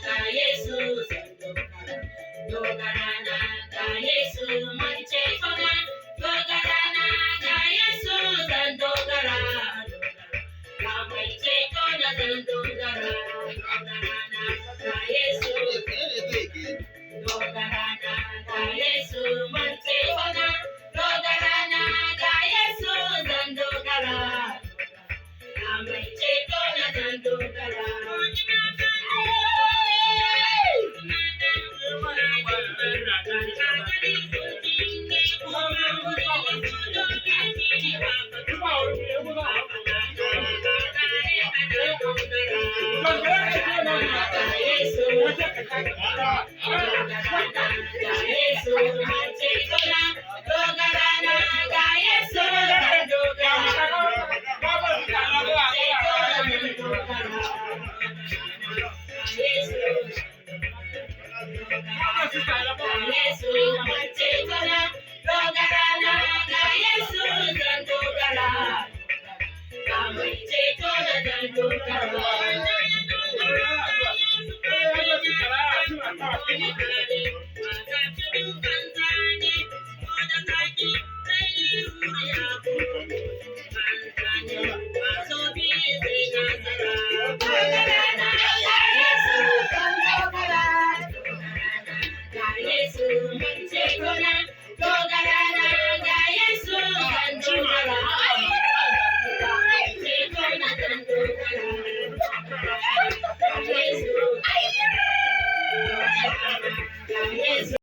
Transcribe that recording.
ga Yesu zan dogara. Dogara na ga Yesu mai ceto na. Dogara na ga Yesu zan dogara. Ga mai ceto na zan dogara. Dogara na ga Yesu. Dogara na ga Yesu mai ceto na. Dogara na ga Yesu zan dogara. Ga mai ceto na zan dogara.